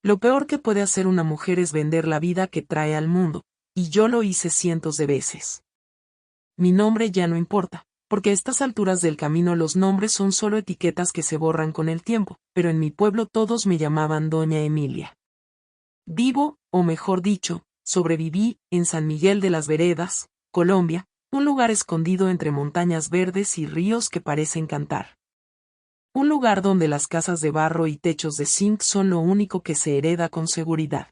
Lo peor que puede hacer una mujer es vender la vida que trae al mundo, y yo lo hice cientos de veces. Mi nombre ya no importa, porque a estas alturas del camino los nombres son solo etiquetas que se borran con el tiempo, pero en mi pueblo todos me llamaban Doña Emilia. Vivo, o mejor dicho, sobreviví, en San Miguel de las Veredas, Colombia, un lugar escondido entre montañas verdes y ríos que parecen cantar. Un lugar donde las casas de barro y techos de zinc son lo único que se hereda con seguridad.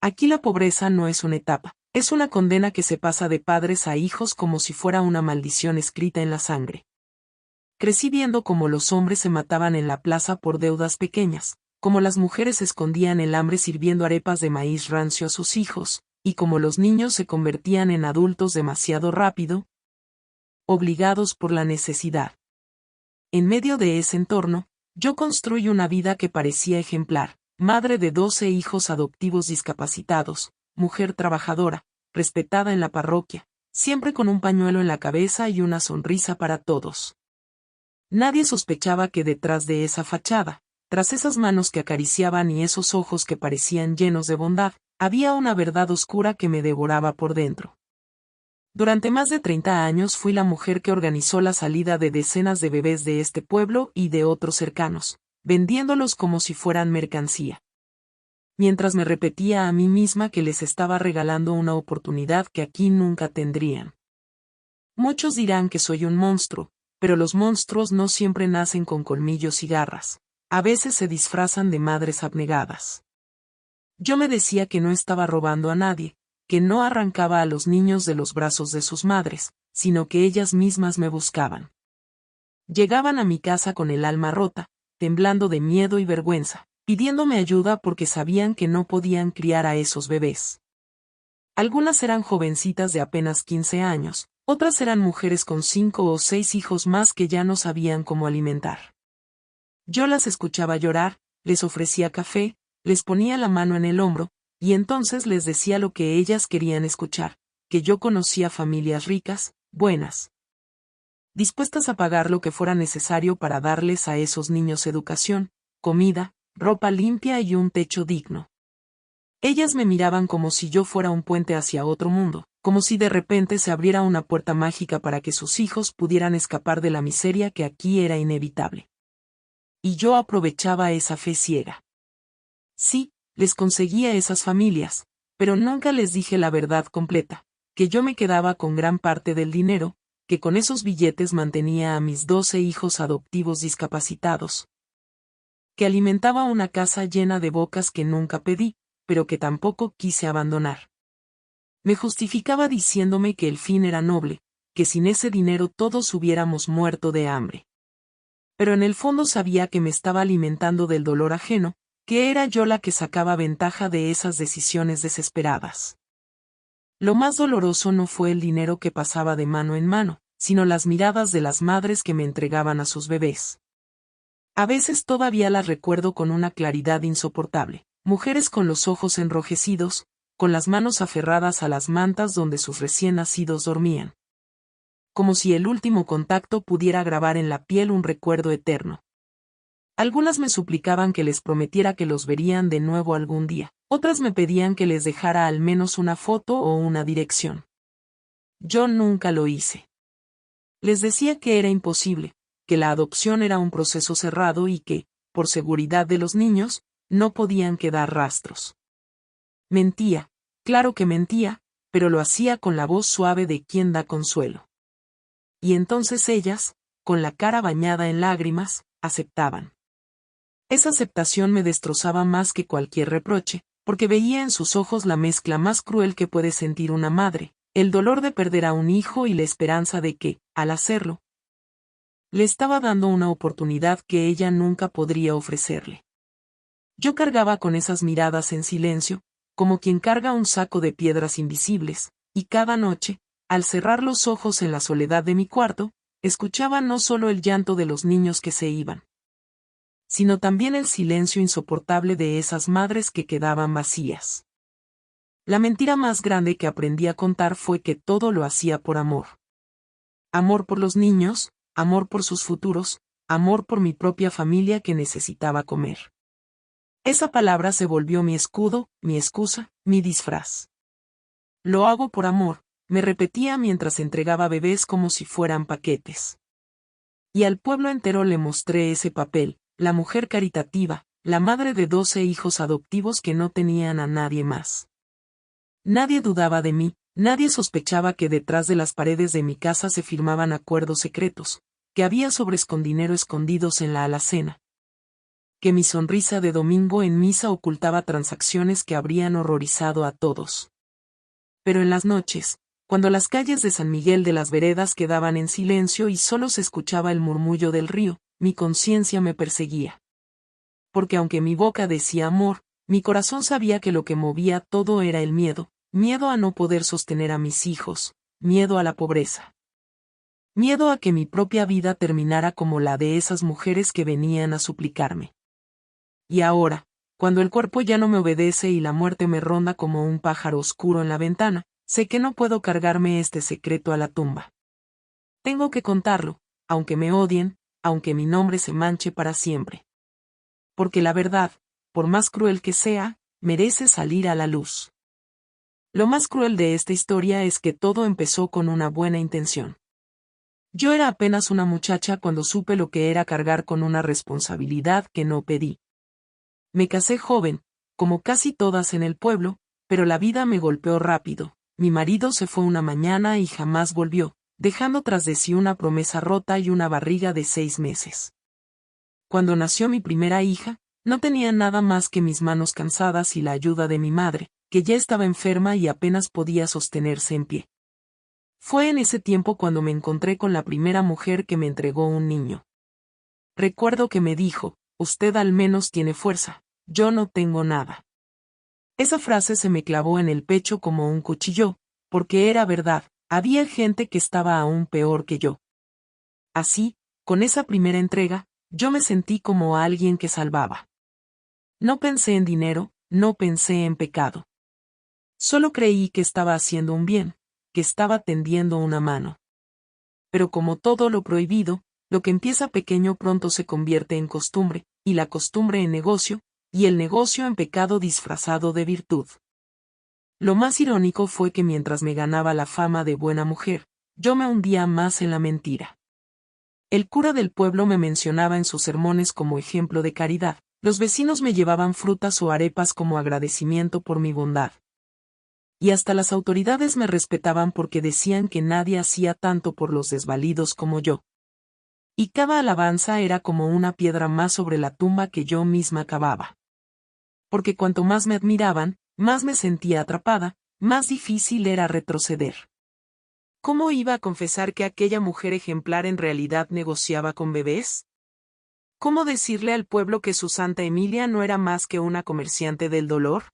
Aquí la pobreza no es una etapa, es una condena que se pasa de padres a hijos como si fuera una maldición escrita en la sangre. Crecí viendo cómo los hombres se mataban en la plaza por deudas pequeñas, cómo las mujeres escondían el hambre sirviendo arepas de maíz rancio a sus hijos, y cómo los niños se convertían en adultos demasiado rápido, obligados por la necesidad. En medio de ese entorno, yo construí una vida que parecía ejemplar, madre de 12 hijos adoptivos discapacitados, mujer trabajadora, respetada en la parroquia, siempre con un pañuelo en la cabeza y una sonrisa para todos. Nadie sospechaba que detrás de esa fachada, tras esas manos que acariciaban y esos ojos que parecían llenos de bondad, había una verdad oscura que me devoraba por dentro. Durante más de 30 años fui la mujer que organizó la salida de decenas de bebés de este pueblo y de otros cercanos, vendiéndolos como si fueran mercancía. Mientras me repetía a mí misma que les estaba regalando una oportunidad que aquí nunca tendrían. Muchos dirán que soy un monstruo, pero los monstruos no siempre nacen con colmillos y garras. A veces se disfrazan de madres abnegadas. Yo me decía que no estaba robando a nadie, que no arrancaba a los niños de los brazos de sus madres, sino que ellas mismas me buscaban. Llegaban a mi casa con el alma rota, temblando de miedo y vergüenza, pidiéndome ayuda porque sabían que no podían criar a esos bebés. Algunas eran jovencitas de apenas 15 años, otras eran mujeres con 5 o 6 hijos más que ya no sabían cómo alimentar. Yo las escuchaba llorar, les ofrecía café, les ponía la mano en el hombro, y entonces les decía lo que ellas querían escuchar, que yo conocía familias ricas, buenas, dispuestas a pagar lo que fuera necesario para darles a esos niños educación, comida, ropa limpia y un techo digno. Ellas me miraban como si yo fuera un puente hacia otro mundo, como si de repente se abriera una puerta mágica para que sus hijos pudieran escapar de la miseria que aquí era inevitable. Y yo aprovechaba esa fe ciega. Sí, les conseguía esas familias, pero nunca les dije la verdad completa, que yo me quedaba con gran parte del dinero, que con esos billetes mantenía a mis 12 hijos adoptivos discapacitados, que alimentaba una casa llena de bocas que nunca pedí, pero que tampoco quise abandonar. Me justificaba diciéndome que el fin era noble, que sin ese dinero todos hubiéramos muerto de hambre. Pero en el fondo sabía que me estaba alimentando del dolor ajeno, que era yo la que sacaba ventaja de esas decisiones desesperadas. Lo más doloroso no fue el dinero que pasaba de mano en mano, sino las miradas de las madres que me entregaban a sus bebés. A veces todavía las recuerdo con una claridad insoportable, mujeres con los ojos enrojecidos, con las manos aferradas a las mantas donde sus recién nacidos dormían. Como si el último contacto pudiera grabar en la piel un recuerdo eterno. Algunas me suplicaban que les prometiera que los verían de nuevo algún día, otras me pedían que les dejara al menos una foto o una dirección. Yo nunca lo hice. Les decía que era imposible, que la adopción era un proceso cerrado y que, por seguridad de los niños, no podían quedar rastros. Mentía, claro que mentía, pero lo hacía con la voz suave de quien da consuelo. Y entonces ellas, con la cara bañada en lágrimas, aceptaban. Esa aceptación me destrozaba más que cualquier reproche, porque veía en sus ojos la mezcla más cruel que puede sentir una madre, el dolor de perder a un hijo y la esperanza de que, al hacerlo, le estaba dando una oportunidad que ella nunca podría ofrecerle. Yo cargaba con esas miradas en silencio, como quien carga un saco de piedras invisibles, y cada noche, al cerrar los ojos en la soledad de mi cuarto, escuchaba no solo el llanto de los niños que se iban, sino también el silencio insoportable de esas madres que quedaban vacías. La mentira más grande que aprendí a contar fue que todo lo hacía por amor. Amor por los niños, amor por sus futuros, amor por mi propia familia que necesitaba comer. Esa palabra se volvió mi escudo, mi excusa, mi disfraz. Lo hago por amor, me repetía mientras entregaba bebés como si fueran paquetes. Y al pueblo entero le mostré ese papel, la mujer caritativa, la madre de 12 hijos adoptivos que no tenían a nadie más. Nadie dudaba de mí, nadie sospechaba que detrás de las paredes de mi casa se firmaban acuerdos secretos, que había sobres con dinero escondidos en la alacena. Que mi sonrisa de domingo en misa ocultaba transacciones que habrían horrorizado a todos. Pero en las noches, cuando las calles de San Miguel de las Veredas quedaban en silencio y solo se escuchaba el murmullo del río, mi conciencia me perseguía. Porque aunque mi boca decía amor, mi corazón sabía que lo que movía todo era el miedo, miedo a no poder sostener a mis hijos, miedo a la pobreza. Miedo a que mi propia vida terminara como la de esas mujeres que venían a suplicarme. Y ahora, cuando el cuerpo ya no me obedece y la muerte me ronda como un pájaro oscuro en la ventana, sé que no puedo cargarme este secreto a la tumba. Tengo que contarlo, aunque me odien, aunque mi nombre se manche para siempre. Porque la verdad, por más cruel que sea, merece salir a la luz. Lo más cruel de esta historia es que todo empezó con una buena intención. Yo era apenas una muchacha cuando supe lo que era cargar con una responsabilidad que no pedí. Me casé joven, como casi todas en el pueblo, pero la vida me golpeó rápido. Mi marido se fue una mañana y jamás volvió, dejando tras de sí una promesa rota y una barriga de 6 meses. Cuando nació mi primera hija, no tenía nada más que mis manos cansadas y la ayuda de mi madre, que ya estaba enferma y apenas podía sostenerse en pie. Fue en ese tiempo cuando me encontré con la primera mujer que me entregó un niño. Recuerdo que me dijo, usted al menos tiene fuerza, yo no tengo nada. Esa frase se me clavó en el pecho como un cuchillo, porque era verdad, había gente que estaba aún peor que yo. Así, con esa primera entrega, yo me sentí como alguien que salvaba. No pensé en dinero, no pensé en pecado. Solo creí que estaba haciendo un bien, que estaba tendiendo una mano. Pero como todo lo prohibido, lo que empieza pequeño pronto se convierte en costumbre, y la costumbre en negocio, y el negocio en pecado disfrazado de virtud. Lo más irónico fue que mientras me ganaba la fama de buena mujer, yo me hundía más en la mentira. El cura del pueblo me mencionaba en sus sermones como ejemplo de caridad, los vecinos me llevaban frutas o arepas como agradecimiento por mi bondad. Y hasta las autoridades me respetaban porque decían que nadie hacía tanto por los desvalidos como yo. Y cada alabanza era como una piedra más sobre la tumba que yo misma cavaba. Porque cuanto más me admiraban, más me sentía atrapada, más difícil era retroceder. ¿Cómo iba a confesar que aquella mujer ejemplar en realidad negociaba con bebés? ¿Cómo decirle al pueblo que su Santa Emilia no era más que una comerciante del dolor?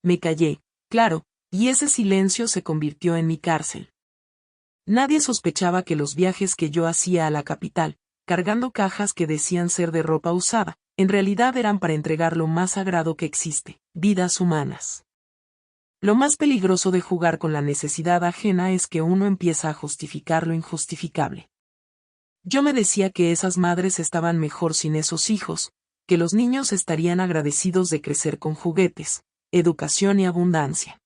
Me callé, claro, y ese silencio se convirtió en mi cárcel. Nadie sospechaba que los viajes que yo hacía a la capital, cargando cajas que decían ser de ropa usada, en realidad eran para entregar lo más sagrado que existe, vidas humanas. Lo más peligroso de jugar con la necesidad ajena es que uno empieza a justificar lo injustificable. Yo me decía que esas madres estaban mejor sin esos hijos, que los niños estarían agradecidos de crecer con juguetes, educación y abundancia.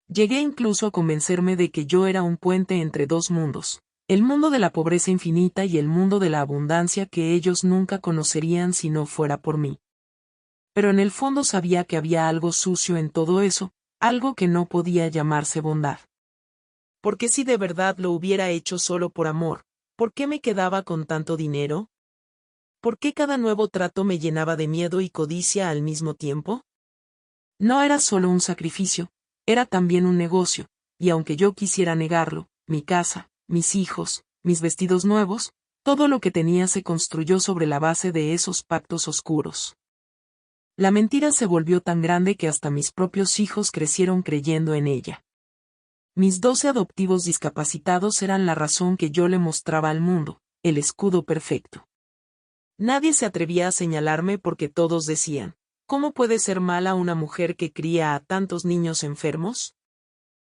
Llegué incluso a convencerme de que yo era un puente entre dos mundos, el mundo de la pobreza infinita y el mundo de la abundancia que ellos nunca conocerían si no fuera por mí. Pero en el fondo sabía que había algo sucio en todo eso, algo que no podía llamarse bondad. Porque si de verdad lo hubiera hecho solo por amor, ¿por qué me quedaba con tanto dinero? ¿Por qué cada nuevo trato me llenaba de miedo y codicia al mismo tiempo? No era solo un sacrificio, era también un negocio, y aunque yo quisiera negarlo, mi casa, mis hijos, mis vestidos nuevos, todo lo que tenía se construyó sobre la base de esos pactos oscuros. La mentira se volvió tan grande que hasta mis propios hijos crecieron creyendo en ella. Mis 12 adoptivos discapacitados eran la razón que yo le mostraba al mundo, el escudo perfecto. Nadie se atrevía a señalarme porque todos decían, ¿cómo puede ser mala una mujer que cría a tantos niños enfermos?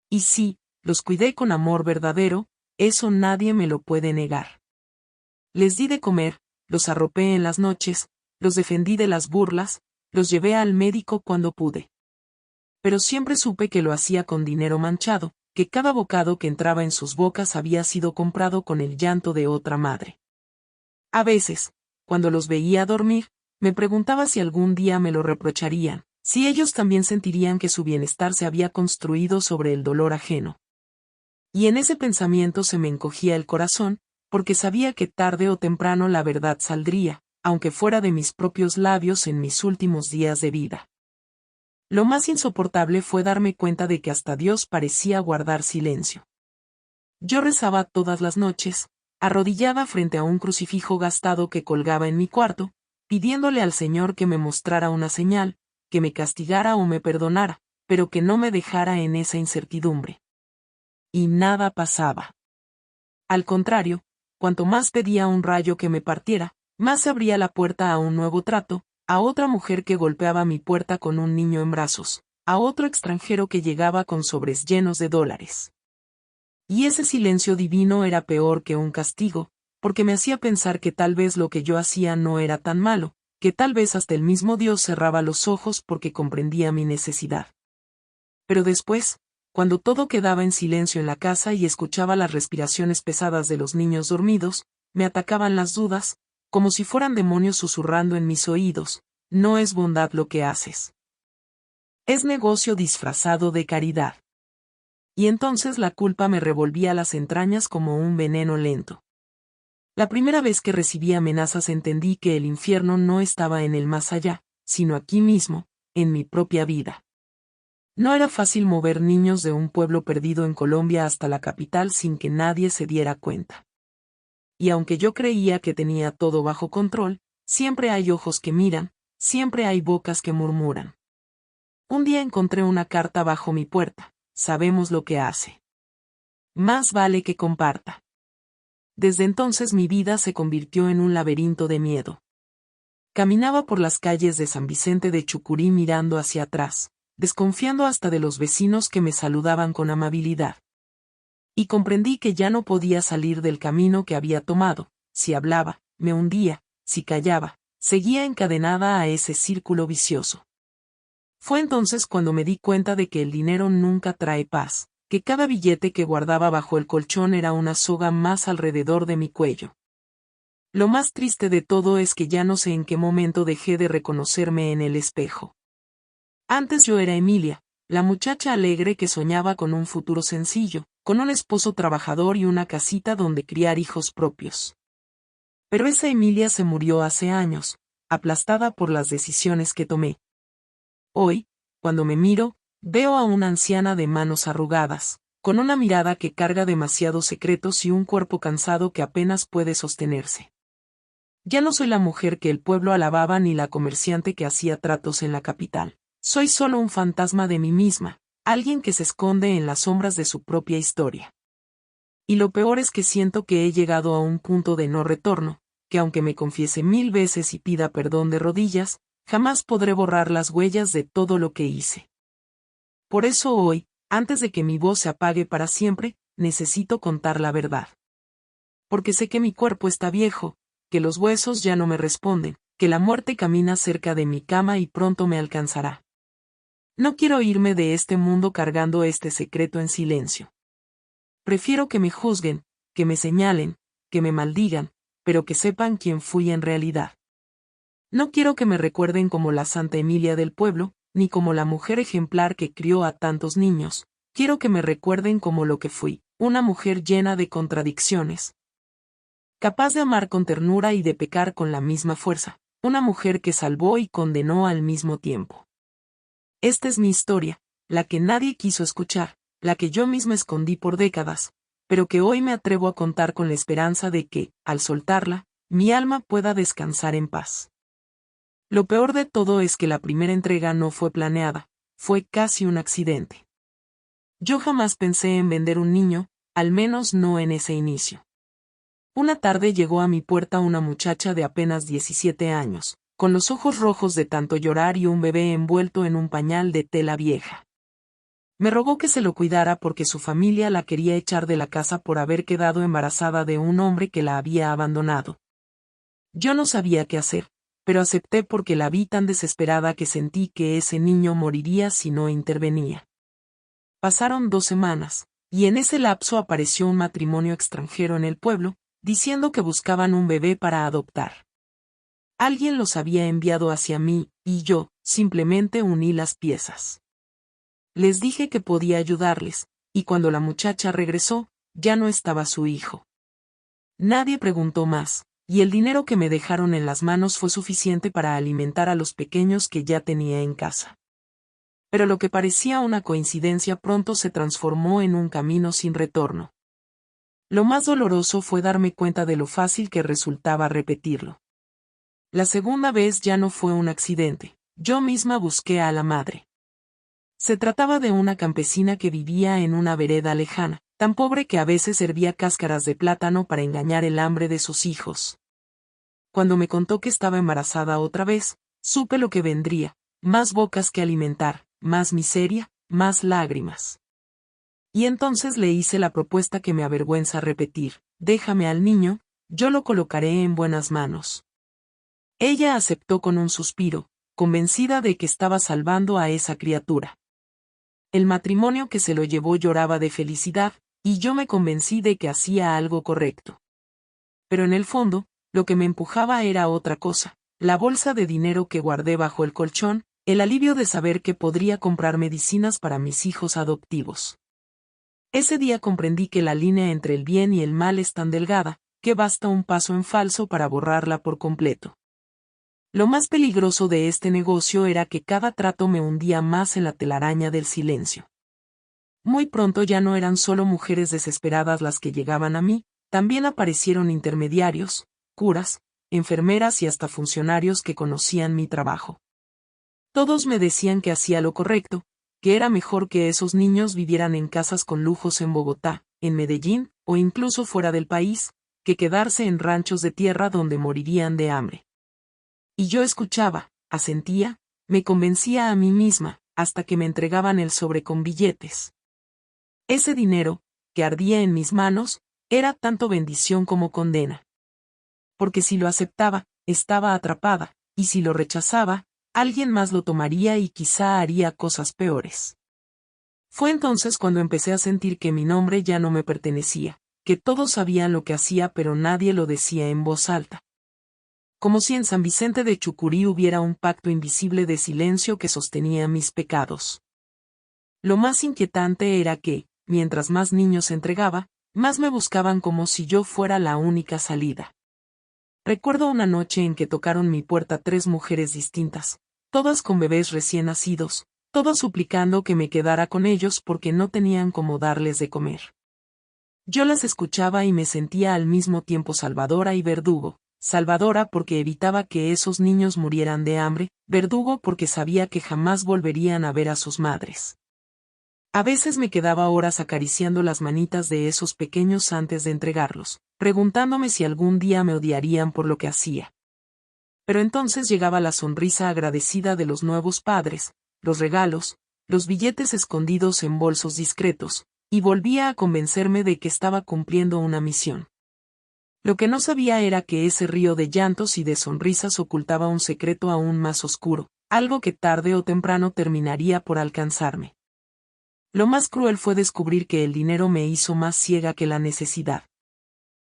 Y sí, los cuidé con amor verdadero, eso nadie me lo puede negar. Les di de comer, los arropé en las noches, los defendí de las burlas, los llevé al médico cuando pude. Pero siempre supe que lo hacía con dinero manchado, que cada bocado que entraba en sus bocas había sido comprado con el llanto de otra madre. A veces, cuando los veía dormir, me preguntaba si algún día me lo reprocharían, si ellos también sentirían que su bienestar se había construido sobre el dolor ajeno. Y en ese pensamiento se me encogía el corazón, porque sabía que tarde o temprano la verdad saldría, aunque fuera de mis propios labios en mis últimos días de vida. Lo más insoportable fue darme cuenta de que hasta Dios parecía guardar silencio. Yo rezaba todas las noches, arrodillada frente a un crucifijo gastado que colgaba en mi cuarto, pidiéndole al Señor que me mostrara una señal, que me castigara o me perdonara, pero que no me dejara en esa incertidumbre. Y nada pasaba. Al contrario, cuanto más pedía un rayo que me partiera, más se abría la puerta a un nuevo trato, a otra mujer que golpeaba mi puerta con un niño en brazos, a otro extranjero que llegaba con sobres llenos de dólares. Y ese silencio divino era peor que un castigo, porque me hacía pensar que tal vez lo que yo hacía no era tan malo, que tal vez hasta el mismo Dios cerraba los ojos porque comprendía mi necesidad. Pero después, cuando todo quedaba en silencio en la casa y escuchaba las respiraciones pesadas de los niños dormidos, me atacaban las dudas, como si fueran demonios susurrando en mis oídos: no es bondad lo que haces. Es negocio disfrazado de caridad. Y entonces la culpa me revolvía las entrañas como un veneno lento. La primera vez que recibí amenazas entendí que el infierno no estaba en el más allá, sino aquí mismo, en mi propia vida. No era fácil mover niños de un pueblo perdido en Colombia hasta la capital sin que nadie se diera cuenta. Y aunque yo creía que tenía todo bajo control, siempre hay ojos que miran, siempre hay bocas que murmuran. Un día encontré una carta bajo mi puerta: sabemos lo que hace. Más vale que comparta. Desde entonces mi vida se convirtió en un laberinto de miedo. Caminaba por las calles de San Vicente de Chucurí mirando hacia atrás, desconfiando hasta de los vecinos que me saludaban con amabilidad. Y comprendí que ya no podía salir del camino que había tomado. Si hablaba, me hundía; si callaba, seguía encadenada a ese círculo vicioso. Fue entonces cuando me di cuenta de que el dinero nunca trae paz, que cada billete que guardaba bajo el colchón era una soga más alrededor de mi cuello. Lo más triste de todo es que ya no sé en qué momento dejé de reconocerme en el espejo. Antes yo era Emilia, la muchacha alegre que soñaba con un futuro sencillo, con un esposo trabajador y una casita donde criar hijos propios. Pero esa Emilia se murió hace años, aplastada por las decisiones que tomé. Hoy, cuando me miro, veo a una anciana de manos arrugadas, con una mirada que carga demasiados secretos y un cuerpo cansado que apenas puede sostenerse. Ya no soy la mujer que el pueblo alababa ni la comerciante que hacía tratos en la capital. Soy solo un fantasma de mí misma, alguien que se esconde en las sombras de su propia historia. Y lo peor es que siento que he llegado a un punto de no retorno, que aunque me confiese 1000 veces y pida perdón de rodillas, jamás podré borrar las huellas de todo lo que hice. Por eso hoy, antes de que mi voz se apague para siempre, necesito contar la verdad. Porque sé que mi cuerpo está viejo, que los huesos ya no me responden, que la muerte camina cerca de mi cama y pronto me alcanzará. No quiero irme de este mundo cargando este secreto en silencio. Prefiero que me juzguen, que me señalen, que me maldigan, pero que sepan quién fui en realidad. No quiero que me recuerden como la Santa Emilia del pueblo, ni como la mujer ejemplar que crió a tantos niños. Quiero que me recuerden como lo que fui, una mujer llena de contradicciones. Capaz de amar con ternura y de pecar con la misma fuerza, una mujer que salvó y condenó al mismo tiempo. Esta es mi historia, la que nadie quiso escuchar, la que yo misma escondí por décadas, pero que hoy me atrevo a contar con la esperanza de que, al soltarla, mi alma pueda descansar en paz. Lo peor de todo es que la primera entrega no fue planeada, fue casi un accidente. Yo jamás pensé en vender un niño, al menos no en ese inicio. Una tarde llegó a mi puerta una muchacha de apenas 17 años, con los ojos rojos de tanto llorar y un bebé envuelto en un pañal de tela vieja. Me rogó que se lo cuidara porque su familia la quería echar de la casa por haber quedado embarazada de un hombre que la había abandonado. Yo no sabía qué hacer, pero acepté porque la vi tan desesperada que sentí que ese niño moriría si no intervenía. Pasaron 2 semanas, y en ese lapso apareció un matrimonio extranjero en el pueblo, diciendo que buscaban un bebé para adoptar. Alguien los había enviado hacia mí, y yo, simplemente uní las piezas. Les dije que podía ayudarles, y cuando la muchacha regresó, ya no estaba su hijo. Nadie preguntó más, y el dinero que me dejaron en las manos fue suficiente para alimentar a los pequeños que ya tenía en casa. Pero lo que parecía una coincidencia pronto se transformó en un camino sin retorno. Lo más doloroso fue darme cuenta de lo fácil que resultaba repetirlo. La segunda vez ya no fue un accidente, yo misma busqué a la madre. Se trataba de una campesina que vivía en una vereda lejana, tan pobre que a veces servía cáscaras de plátano para engañar el hambre de sus hijos. Cuando me contó que estaba embarazada otra vez, supe lo que vendría, más bocas que alimentar, más miseria, más lágrimas. Y entonces le hice la propuesta que me avergüenza repetir: déjame al niño, yo lo colocaré en buenas manos. Ella aceptó con un suspiro, convencida de que estaba salvando a esa criatura. El matrimonio que se lo llevó lloraba de felicidad, y yo me convencí de que hacía algo correcto. Pero en el fondo, lo que me empujaba era otra cosa, la bolsa de dinero que guardé bajo el colchón, el alivio de saber que podría comprar medicinas para mis hijos adoptivos. Ese día comprendí que la línea entre el bien y el mal es tan delgada, que basta un paso en falso para borrarla por completo. Lo más peligroso de este negocio era que cada trato me hundía más en la telaraña del silencio. Muy pronto ya no eran solo mujeres desesperadas las que llegaban a mí, también aparecieron intermediarios, curas, enfermeras y hasta funcionarios que conocían mi trabajo. Todos me decían que hacía lo correcto, que era mejor que esos niños vivieran en casas con lujos en Bogotá, en Medellín, o incluso fuera del país, que quedarse en ranchos de tierra donde morirían de hambre. Y yo escuchaba, asentía, me convencía a mí misma, hasta que me entregaban el sobre con billetes. Ese dinero, que ardía en mis manos, era tanto bendición como condena. Porque si lo aceptaba, estaba atrapada, y si lo rechazaba, alguien más lo tomaría y quizá haría cosas peores. Fue entonces cuando empecé a sentir que mi nombre ya no me pertenecía, que todos sabían lo que hacía pero nadie lo decía en voz alta. Como si en San Vicente de Chucurí hubiera un pacto invisible de silencio que sostenía mis pecados. Lo más inquietante era que, mientras más niños entregaba, más me buscaban como si yo fuera la única salida. Recuerdo una noche en que tocaron mi puerta 3 mujeres distintas, todas con bebés recién nacidos, todas suplicando que me quedara con ellos porque no tenían cómo darles de comer. Yo las escuchaba y me sentía al mismo tiempo salvadora y verdugo. Salvadora porque evitaba que esos niños murieran de hambre, verdugo porque sabía que jamás volverían a ver a sus madres. A veces me quedaba horas acariciando las manitas de esos pequeños antes de entregarlos, preguntándome si algún día me odiarían por lo que hacía. Pero entonces llegaba la sonrisa agradecida de los nuevos padres, los regalos, los billetes escondidos en bolsos discretos, y volvía a convencerme de que estaba cumpliendo una misión. Lo que no sabía era que ese río de llantos y de sonrisas ocultaba un secreto aún más oscuro, algo que tarde o temprano terminaría por alcanzarme. Lo más cruel fue descubrir que el dinero me hizo más ciega que la necesidad.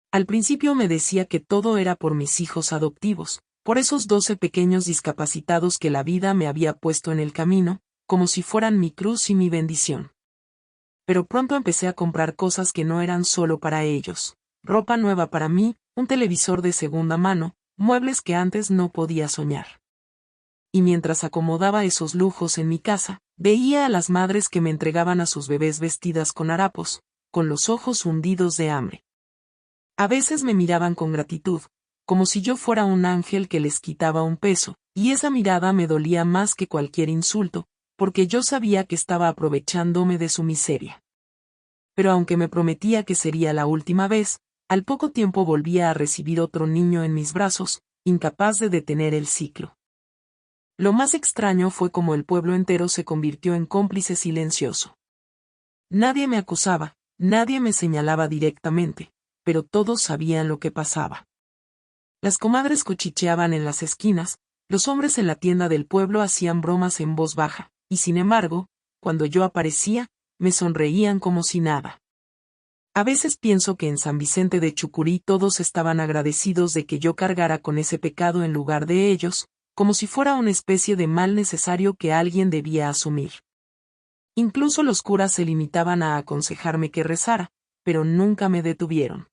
Al principio me decía que todo era por mis hijos adoptivos, por esos 12 pequeños discapacitados que la vida me había puesto en el camino, como si fueran mi cruz y mi bendición. Pero pronto empecé a comprar cosas que no eran solo para ellos. Ropa nueva para mí, un televisor de segunda mano, muebles que antes no podía soñar. Y mientras acomodaba esos lujos en mi casa, veía a las madres que me entregaban a sus bebés vestidas con harapos, con los ojos hundidos de hambre. A veces me miraban con gratitud, como si yo fuera un ángel que les quitaba un peso, y esa mirada me dolía más que cualquier insulto, porque yo sabía que estaba aprovechándome de su miseria. Pero aunque me prometía que sería la última vez, al poco tiempo volvía a recibir otro niño en mis brazos, incapaz de detener el ciclo. Lo más extraño fue cómo el pueblo entero se convirtió en cómplice silencioso. Nadie me acusaba, nadie me señalaba directamente, pero todos sabían lo que pasaba. Las comadres cuchicheaban en las esquinas, Los hombres en la tienda del pueblo hacían bromas en voz baja, y sin embargo, cuando yo aparecía, me sonreían como si nada. A veces pienso que en San Vicente de Chucurí todos estaban agradecidos de que yo cargara con ese pecado en lugar de ellos, como si fuera una especie de mal necesario que alguien debía asumir. Incluso los curas se limitaban a aconsejarme que rezara, pero nunca me detuvieron.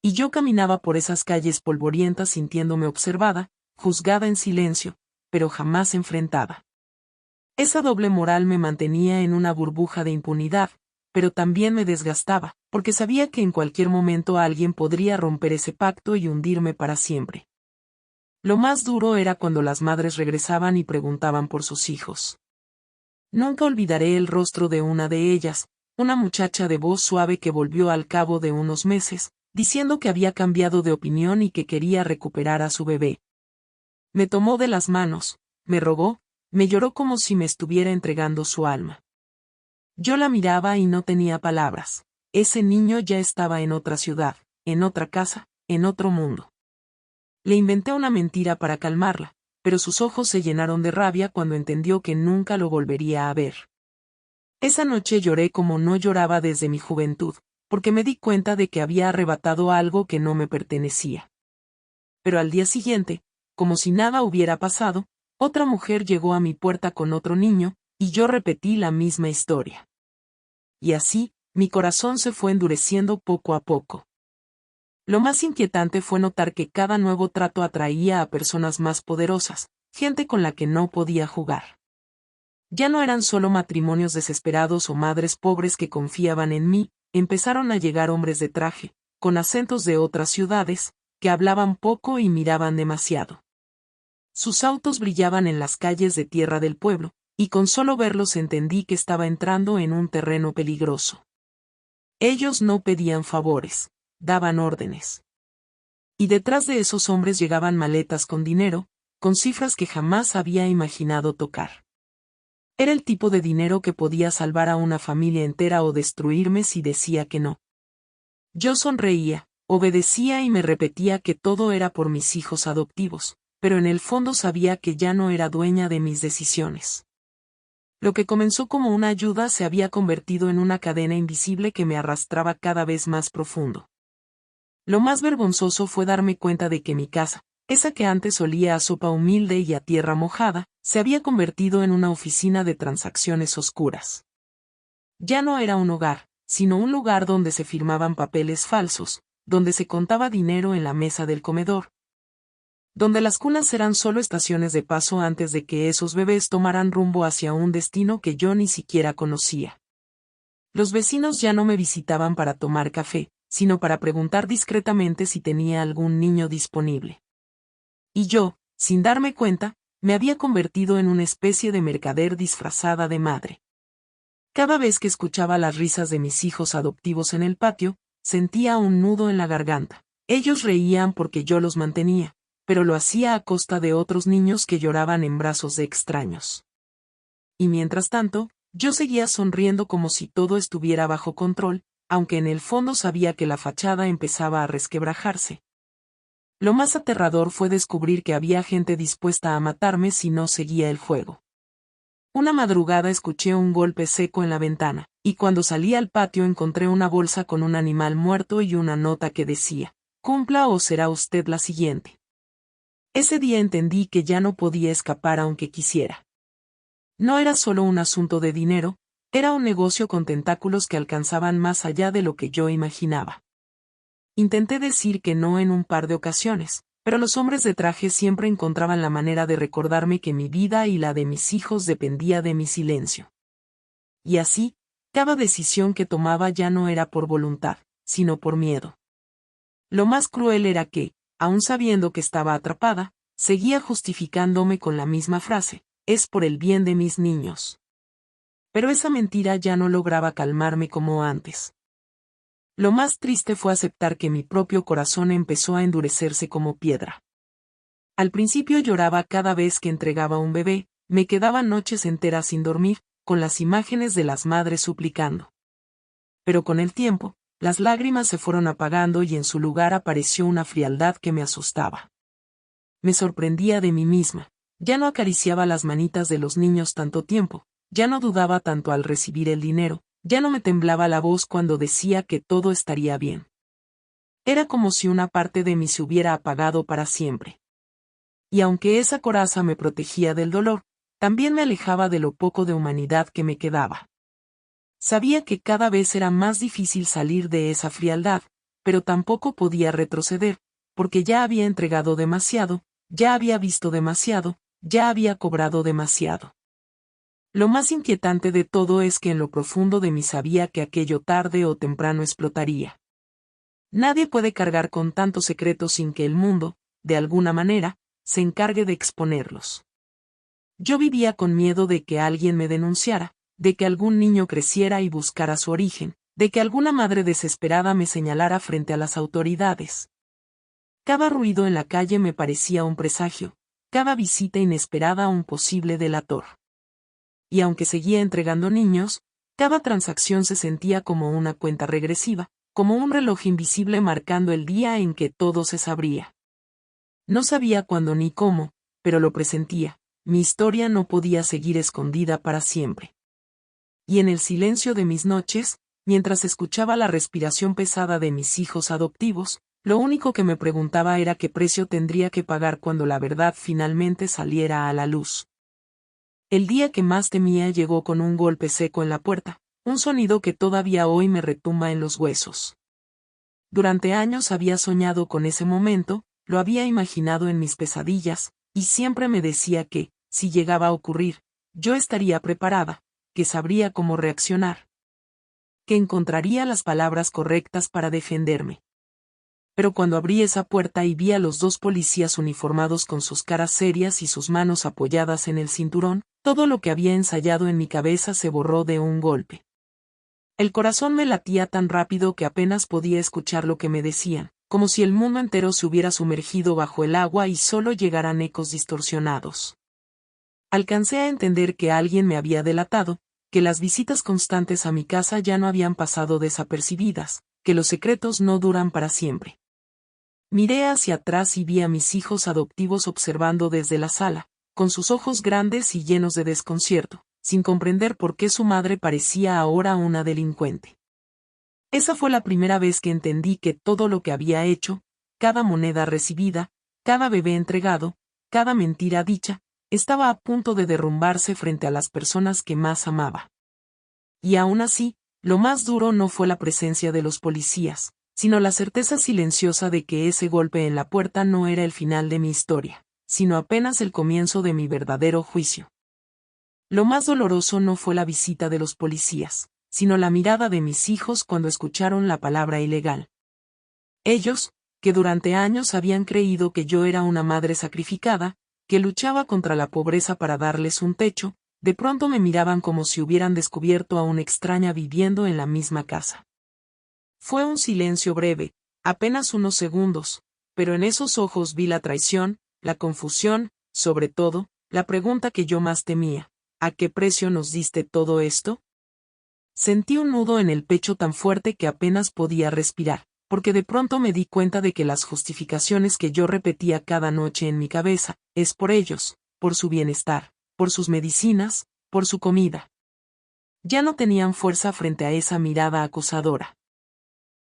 Y yo caminaba por esas calles polvorientas sintiéndome observada, juzgada en silencio, pero jamás enfrentada. Esa doble moral me mantenía en una burbuja de impunidad, pero también me desgastaba, porque sabía que en cualquier momento alguien podría romper ese pacto y hundirme para siempre. Lo más duro era cuando las madres regresaban y preguntaban por sus hijos. Nunca olvidaré el rostro de una de ellas, una muchacha de voz suave que volvió al cabo de unos meses, diciendo que había cambiado de opinión y que quería recuperar a su bebé. Me tomó de las manos, me rogó, me lloró como si me estuviera entregando su alma. Yo la miraba y no tenía palabras. Ese niño ya estaba en otra ciudad, en otra casa, en otro mundo. Le inventé una mentira para calmarla, pero sus ojos se llenaron de rabia cuando entendió que nunca lo volvería a ver. Esa noche lloré como no lloraba desde mi juventud, porque me di cuenta de que había arrebatado algo que no me pertenecía. Pero al día siguiente, como si nada hubiera pasado, otra mujer llegó a mi puerta con otro niño, y yo repetí la misma historia. Y así, mi corazón se fue endureciendo poco a poco. Lo más inquietante fue notar que cada nuevo trato atraía a personas más poderosas, gente con la que no podía jugar. Ya no eran solo matrimonios desesperados o madres pobres que confiaban en mí, empezaron a llegar hombres de traje, con acentos de otras ciudades, que hablaban poco y miraban demasiado. Sus autos brillaban en las calles de tierra del pueblo, y con solo verlos entendí que estaba entrando en un terreno peligroso. Ellos no pedían favores, daban órdenes. Y detrás de esos hombres llegaban maletas con dinero, con cifras que jamás había imaginado tocar. Era el tipo de dinero que podía salvar a una familia entera o destruirme si decía que no. Yo sonreía, obedecía y me repetía que todo era por mis hijos adoptivos, pero en el fondo sabía que ya no era dueña de mis decisiones. Lo que comenzó como una ayuda se había convertido en una cadena invisible que me arrastraba cada vez más profundo. Lo más vergonzoso fue darme cuenta de que mi casa, esa que antes olía a sopa humilde y a tierra mojada, se había convertido en una oficina de transacciones oscuras. Ya no era un hogar, sino un lugar donde se firmaban papeles falsos, donde se contaba dinero en la mesa del comedor, donde las cunas eran solo estaciones de paso antes de que esos bebés tomaran rumbo hacia un destino que yo ni siquiera conocía. Los vecinos ya no me visitaban para tomar café, sino para preguntar discretamente si tenía algún niño disponible. Y yo, sin darme cuenta, me había convertido en una especie de mercader disfrazada de madre. Cada vez que escuchaba las risas de mis hijos adoptivos en el patio, sentía un nudo en la garganta. Ellos reían porque yo los mantenía, pero lo hacía a costa de otros niños que lloraban en brazos de extraños. Y mientras tanto, yo seguía sonriendo como si todo estuviera bajo control, aunque en el fondo sabía que la fachada empezaba a resquebrajarse. Lo más aterrador fue descubrir que había gente dispuesta a matarme si no seguía el juego. Una madrugada escuché un golpe seco en la ventana, y cuando salí al patio encontré una bolsa con un animal muerto y una nota que decía: «Cumpla o será usted la siguiente». Ese día entendí que ya no podía escapar aunque quisiera. No era solo un asunto de dinero, era un negocio con tentáculos que alcanzaban más allá de lo que yo imaginaba. Intenté decir que no en un par de ocasiones, pero los hombres de traje siempre encontraban la manera de recordarme que mi vida y la de mis hijos dependía de mi silencio. Y así, cada decisión que tomaba ya no era por voluntad, sino por miedo. Lo más cruel era que, aun sabiendo que estaba atrapada, seguía justificándome con la misma frase: «Es por el bien de mis niños». Pero esa mentira ya no lograba calmarme como antes. Lo más triste fue aceptar que mi propio corazón empezó a endurecerse como piedra. Al principio lloraba cada vez que entregaba un bebé, me quedaba noches enteras sin dormir, con las imágenes de las madres suplicando. Pero con el tiempo, las lágrimas se fueron apagando y en su lugar apareció una frialdad que me asustaba. me sorprendía de mí misma. Ya no acariciaba las manitas de los niños tanto tiempo, ya no dudaba tanto al recibir el dinero, ya no me temblaba la voz cuando decía que todo estaría bien. Era como si una parte de mí se hubiera apagado para siempre. Y aunque esa coraza me protegía del dolor, también me alejaba de lo poco de humanidad que me quedaba. Sabía que cada vez era más difícil salir de esa frialdad, pero tampoco podía retroceder, porque ya había entregado demasiado, ya había visto demasiado, ya había cobrado demasiado. Lo más inquietante de todo es que en lo profundo de mí sabía que aquello tarde o temprano explotaría. Nadie puede cargar con tantos secretos sin que el mundo, de alguna manera, se encargue de exponerlos. Yo vivía con miedo de que alguien me denunciara, de que algún niño creciera y buscara su origen, de que alguna madre desesperada me señalara frente a las autoridades. Cada ruido en la calle me parecía un presagio, cada visita inesperada un posible delator. Y aunque seguía entregando niños, cada transacción se sentía como una cuenta regresiva, como un reloj invisible marcando el día en que todo se sabría. No sabía cuándo ni cómo, pero lo presentía, mi historia no podía seguir escondida para siempre. Y en el silencio de mis noches, mientras escuchaba la respiración pesada de mis hijos adoptivos, lo único que me preguntaba era qué precio tendría que pagar cuando la verdad finalmente saliera a la luz. El día que más temía llegó con un golpe seco en la puerta, un sonido que todavía hoy me retumba en los huesos. Durante años había soñado con ese momento, lo había imaginado en mis pesadillas, y siempre me decía que, si llegaba a ocurrir, yo estaría preparada, que sabría cómo reaccionar, que encontraría las palabras correctas para defenderme. Pero cuando abrí esa puerta y vi a los dos policías uniformados con sus caras serias y sus manos apoyadas en el cinturón, todo lo que había ensayado en mi cabeza se borró de un golpe. El corazón me latía tan rápido que apenas podía escuchar lo que me decían, como si el mundo entero se hubiera sumergido bajo el agua y solo llegaran ecos distorsionados. Alcancé a entender que alguien me había delatado, que las visitas constantes a mi casa ya no habían pasado desapercibidas, que los secretos no duran para siempre. Miré hacia atrás y vi a mis hijos adoptivos observando desde la sala, con sus ojos grandes y llenos de desconcierto, sin comprender por qué su madre parecía ahora una delincuente. Esa fue la primera vez que entendí que todo lo que había hecho, cada moneda recibida, cada bebé entregado, cada mentira dicha, estaba a punto de derrumbarse frente a las personas que más amaba. Y aún así, lo más duro no fue la presencia de los policías, sino la certeza silenciosa de que ese golpe en la puerta no era el final de mi historia, sino apenas el comienzo de mi verdadero juicio. Lo más doloroso no fue la visita de los policías, sino la mirada de mis hijos cuando escucharon la palabra ilegal. Ellos, que durante años habían creído que yo era una madre sacrificada, que luchaba contra la pobreza para darles un techo, de pronto me miraban como si hubieran descubierto a una extraña viviendo en la misma casa. Fue un silencio breve, apenas unos segundos, pero en esos ojos vi la traición, la confusión, sobre todo, la pregunta que yo más temía: ¿a qué precio nos diste todo esto? Sentí un nudo en el pecho tan fuerte que apenas podía respirar, porque de pronto me di cuenta de que las justificaciones que yo repetía cada noche en mi cabeza, es por ellos, por su bienestar, por sus medicinas, por su comida, ya no tenían fuerza frente a esa mirada acusadora.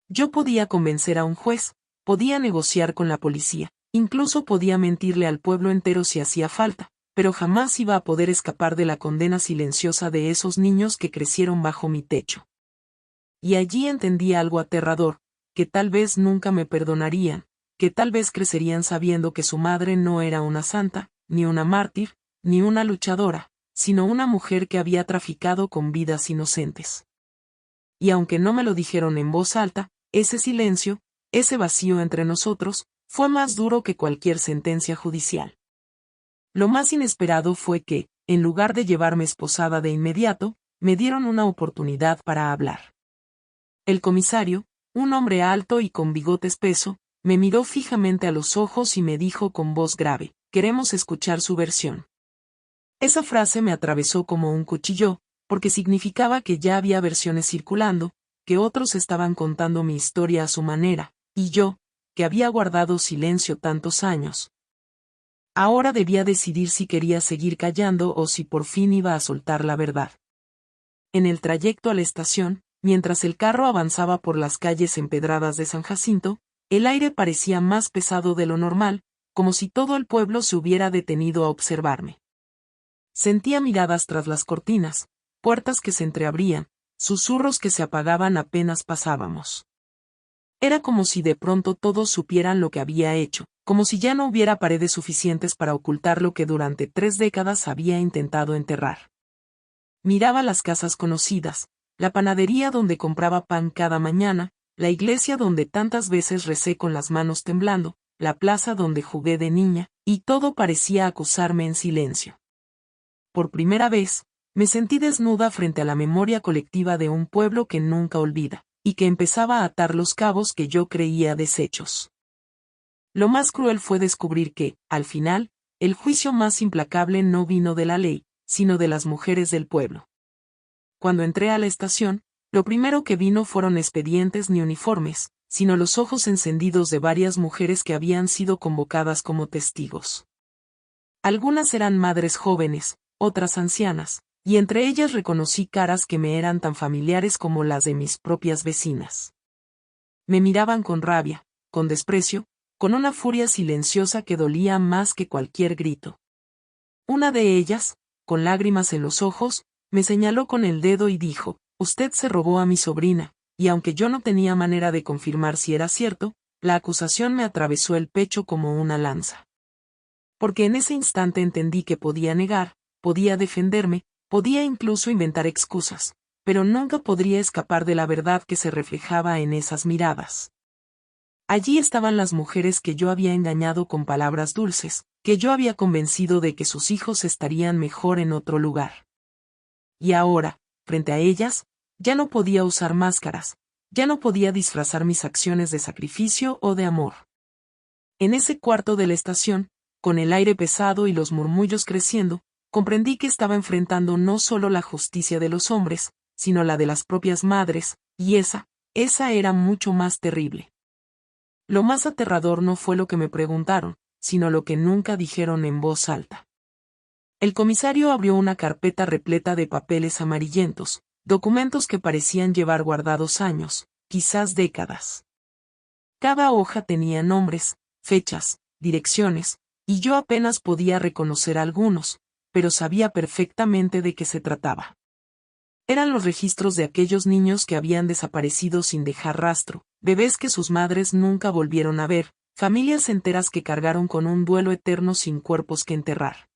Yo podía convencer a un juez, podía negociar con la policía, incluso podía mentirle al pueblo entero si hacía falta, pero jamás iba a poder escapar de la condena silenciosa de esos niños que crecieron bajo mi techo. Y allí entendí algo aterrador, que tal vez nunca me perdonarían, que tal vez crecerían sabiendo que su madre no era una santa, ni una mártir, ni una luchadora, sino una mujer que había traficado con vidas inocentes. Y aunque no me lo dijeron en voz alta, ese silencio, ese vacío entre nosotros, fue más duro que cualquier sentencia judicial. Lo más inesperado fue que, en lugar de llevarme esposada de inmediato, me dieron una oportunidad para hablar. El comisario, un hombre alto y con bigote espeso, me miró fijamente a los ojos y me dijo con voz grave: «Queremos escuchar su versión». Esa frase me atravesó como un cuchillo, porque significaba que ya había versiones circulando, que otros estaban contando mi historia a su manera, y yo, que había guardado silencio tantos años, Ahora debía decidir si quería seguir callando o si por fin iba a soltar la verdad. En el trayecto a la estación, mientras el carro avanzaba por las calles empedradas de San Jacinto, el aire parecía más pesado de lo normal, como si todo el pueblo se hubiera detenido a observarme. Sentía miradas tras las cortinas, puertas que se entreabrían, susurros que se apagaban apenas pasábamos. Era como si de pronto todos supieran lo que había hecho, como si ya no hubiera paredes suficientes para ocultar lo que durante 3 décadas había intentado enterrar. Miraba las casas conocidas, la panadería donde compraba pan cada mañana, la iglesia donde tantas veces recé con las manos temblando, la plaza donde jugué de niña, y todo parecía acusarme en silencio. Por primera vez, me sentí desnuda frente a la memoria colectiva de un pueblo que nunca olvida, y que empezaba a atar los cabos que yo creía deshechos. Lo más cruel fue descubrir que, al final, el juicio más implacable no vino de la ley, sino de las mujeres del pueblo. Cuando entré a la estación, lo primero que vi no fueron expedientes ni uniformes, sino los ojos encendidos de varias mujeres que habían sido convocadas como testigos. Algunas eran madres jóvenes, otras ancianas, y entre ellas reconocí caras que me eran tan familiares como las de mis propias vecinas. Me miraban con rabia, con desprecio, con una furia silenciosa que dolía más que cualquier grito. Una de ellas, con lágrimas en los ojos, me señaló con el dedo y dijo: «Usted se robó a mi sobrina», y aunque yo no tenía manera de confirmar si era cierto, la acusación me atravesó el pecho como una lanza. Porque en ese instante entendí que podía negar, podía defenderme, podía incluso inventar excusas, pero nunca podría escapar de la verdad que se reflejaba en esas miradas. Allí estaban las mujeres que yo había engañado con palabras dulces, que yo había convencido de que sus hijos estarían mejor en otro lugar. Y ahora, frente a ellas, ya no podía usar máscaras, ya no podía disfrazar mis acciones de sacrificio o de amor. En ese cuarto de la estación, con el aire pesado y los murmullos creciendo, comprendí que estaba enfrentando no solo la justicia de los hombres, sino la de las propias madres, y esa era mucho más terrible. Lo más aterrador no fue lo que me preguntaron, sino lo que nunca dijeron en voz alta. El comisario abrió una carpeta repleta de papeles amarillentos, documentos que parecían llevar guardados años, quizás décadas. Cada hoja tenía nombres, fechas, direcciones, y yo apenas podía reconocer algunos, pero sabía perfectamente de qué se trataba. Eran los registros de aquellos niños que habían desaparecido sin dejar rastro, bebés que sus madres nunca volvieron a ver, familias enteras que cargaron con un duelo eterno sin cuerpos que enterrar.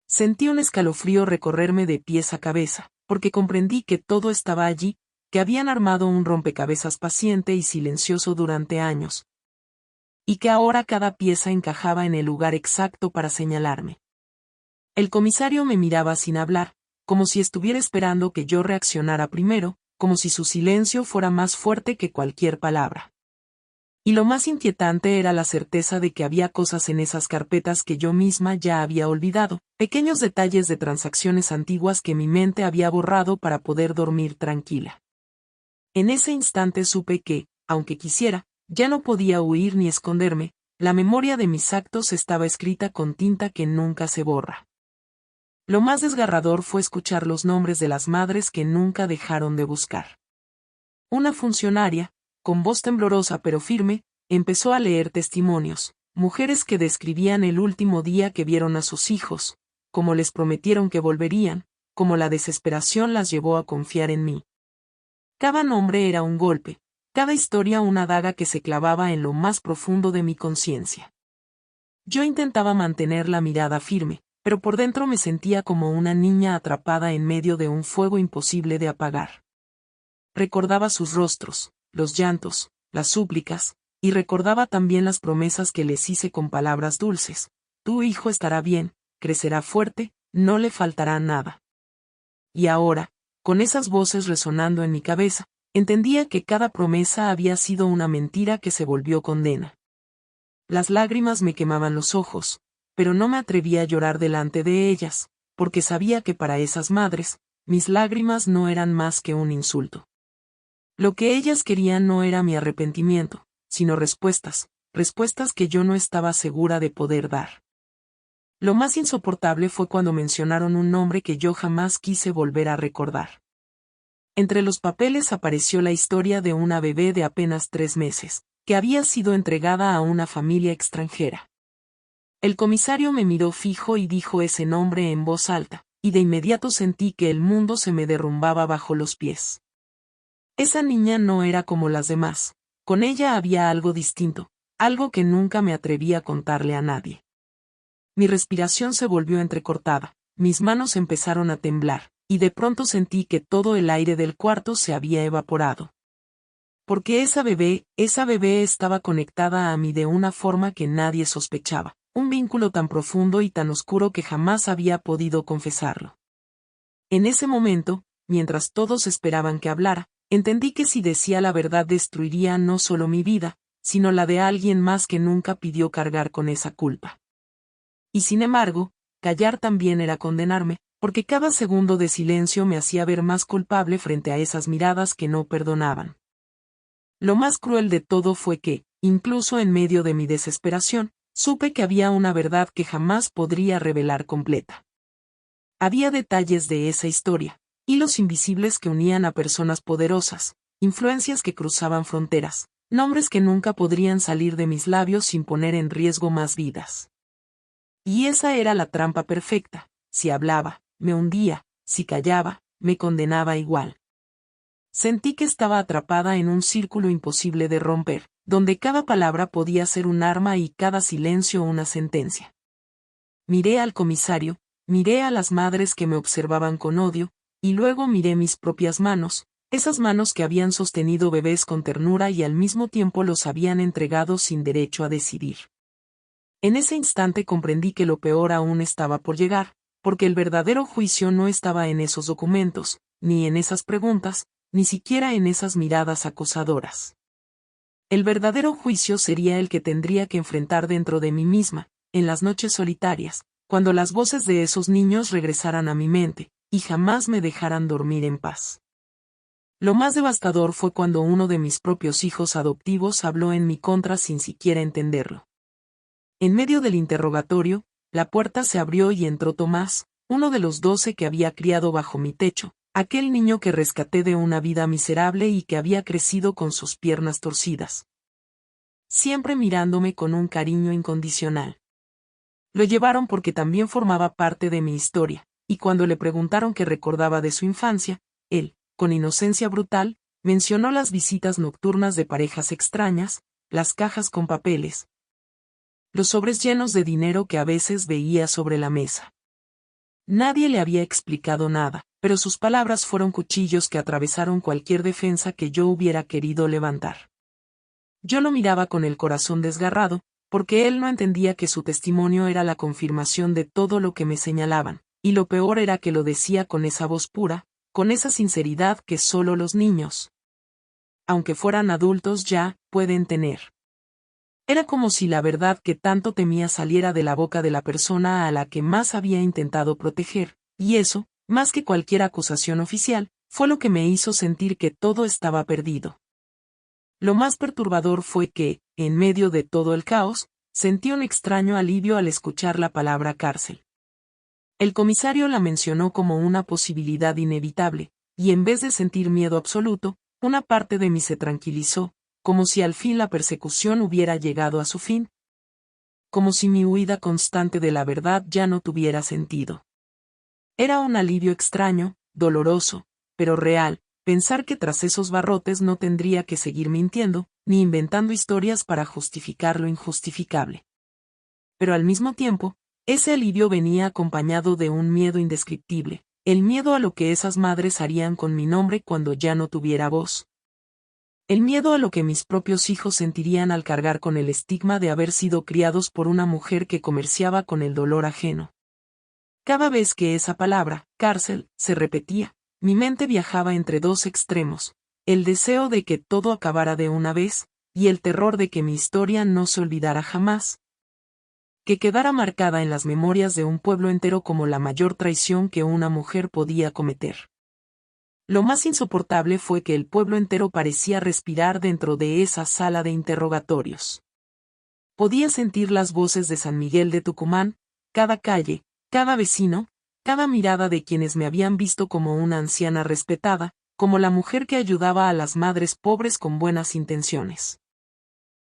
Sentí un escalofrío recorrerme de pies a cabeza, porque comprendí que todo estaba allí, que habían armado un rompecabezas paciente y silencioso durante años, y que ahora cada pieza encajaba en el lugar exacto para señalarme. El comisario me miraba sin hablar, como si estuviera esperando que yo reaccionara primero, como si su silencio fuera más fuerte que cualquier palabra. Y lo más inquietante era la certeza de que había cosas en esas carpetas que yo misma ya había olvidado, pequeños detalles de transacciones antiguas que mi mente había borrado para poder dormir tranquila. En ese instante supe que, aunque quisiera, ya no podía huir ni esconderme, la memoria de mis actos estaba escrita con tinta que nunca se borra. Lo más desgarrador fue escuchar los nombres de las madres que nunca dejaron de buscar. Una funcionaria, con voz temblorosa pero firme, empezó a leer testimonios, mujeres que describían el último día que vieron a sus hijos, cómo les prometieron que volverían, cómo la desesperación las llevó a confiar en mí. Cada nombre era un golpe, cada historia una daga que se clavaba en lo más profundo de mi conciencia. Yo intentaba mantener la mirada firme, pero por dentro me sentía como una niña atrapada en medio de un fuego imposible de apagar. Recordaba sus rostros, los llantos, las súplicas, y recordaba también las promesas que les hice con palabras dulces: «Tu hijo estará bien, crecerá fuerte, no le faltará nada». Y ahora, con esas voces resonando en mi cabeza, entendía que cada promesa había sido una mentira que se volvió condena. Las lágrimas me quemaban los ojos, pero no me atrevía a llorar delante de ellas, porque sabía que para esas madres, mis lágrimas no eran más que un insulto. Lo que ellas querían no era mi arrepentimiento, sino respuestas que yo no estaba segura de poder dar. Lo más insoportable fue cuando mencionaron un nombre que yo jamás quise volver a recordar. Entre los papeles apareció la historia de una bebé de apenas 3 meses, que había sido entregada a una familia extranjera. El comisario me miró fijo y dijo ese nombre en voz alta, y de inmediato sentí que el mundo se me derrumbaba bajo los pies. Esa niña no era como las demás, con ella había algo distinto, algo que nunca me atreví a contarle a nadie. Mi respiración se volvió entrecortada, mis manos empezaron a temblar, y de pronto sentí que todo el aire del cuarto se había evaporado. Porque esa bebé estaba conectada a mí de una forma que nadie sospechaba, un vínculo tan profundo y tan oscuro que jamás había podido confesarlo. En ese momento, mientras todos esperaban que hablara, entendí que si decía la verdad destruiría no solo mi vida, sino la de alguien más que nunca pidió cargar con esa culpa. Y sin embargo, callar también era condenarme, porque cada segundo de silencio me hacía ver más culpable frente a esas miradas que no perdonaban. Lo más cruel de todo fue que, incluso en medio de mi desesperación, supe que había una verdad que jamás podría revelar completa. Había detalles de esa historia, hilos invisibles que unían a personas poderosas, influencias que cruzaban fronteras, nombres que nunca podrían salir de mis labios sin poner en riesgo más vidas. Y esa era la trampa perfecta: si hablaba, me hundía; si callaba, me condenaba igual. Sentí que estaba atrapada en un círculo imposible de romper, donde cada palabra podía ser un arma y cada silencio una sentencia. Miré al comisario, miré a las madres que me observaban con odio, y luego miré mis propias manos, esas manos que habían sostenido bebés con ternura y al mismo tiempo los habían entregado sin derecho a decidir. En ese instante comprendí que lo peor aún estaba por llegar, porque el verdadero juicio no estaba en esos documentos, ni en esas preguntas, ni siquiera en esas miradas acusadoras. El verdadero juicio sería el que tendría que enfrentar dentro de mí misma, en las noches solitarias, cuando las voces de esos niños regresaran a mi mente, y jamás me dejaran dormir en paz. Lo más devastador fue cuando uno de mis propios hijos adoptivos habló en mi contra sin siquiera entenderlo. En medio del interrogatorio, la puerta se abrió y entró Tomás, uno de los 12 que había criado bajo mi techo, aquel niño que rescaté de una vida miserable y que había crecido con sus piernas torcidas, siempre mirándome con un cariño incondicional. Lo llevaron porque también formaba parte de mi historia, y cuando le preguntaron qué recordaba de su infancia, él, con inocencia brutal, mencionó las visitas nocturnas de parejas extrañas, las cajas con papeles, los sobres llenos de dinero que a veces veía sobre la mesa. Nadie le había explicado nada, pero sus palabras fueron cuchillos que atravesaron cualquier defensa que yo hubiera querido levantar. Yo lo miraba con el corazón desgarrado, porque él no entendía que su testimonio era la confirmación de todo lo que me señalaban, y lo peor era que lo decía con esa voz pura, con esa sinceridad que solo los niños, aunque fueran adultos ya, pueden tener. Era como si la verdad que tanto temía saliera de la boca de la persona a la que más había intentado proteger, y eso, más que cualquier acusación oficial, fue lo que me hizo sentir que todo estaba perdido. Lo más perturbador fue que, en medio de todo el caos, sentí un extraño alivio al escuchar la palabra cárcel. El comisario la mencionó como una posibilidad inevitable, y en vez de sentir miedo absoluto, una parte de mí se tranquilizó, como si al fin la persecución hubiera llegado a su fin, como si mi huida constante de la verdad ya no tuviera sentido. Era un alivio extraño, doloroso, pero real, pensar que tras esos barrotes no tendría que seguir mintiendo, ni inventando historias para justificar lo injustificable. Pero al mismo tiempo, ese alivio venía acompañado de un miedo indescriptible, el miedo a lo que esas madres harían con mi nombre cuando ya no tuviera voz. El miedo a lo que mis propios hijos sentirían al cargar con el estigma de haber sido criados por una mujer que comerciaba con el dolor ajeno. Cada vez que esa palabra, cárcel, se repetía, mi mente viajaba entre dos extremos, el deseo de que todo acabara de una vez, y el terror de que mi historia no se olvidara jamás, que quedara marcada en las memorias de un pueblo entero como la mayor traición que una mujer podía cometer. Lo más insoportable fue que el pueblo entero parecía respirar dentro de esa sala de interrogatorios. Podía sentir las voces de San Miguel de Tucumán, cada calle, cada vecino, cada mirada de quienes me habían visto como una anciana respetada, como la mujer que ayudaba a las madres pobres con buenas intenciones.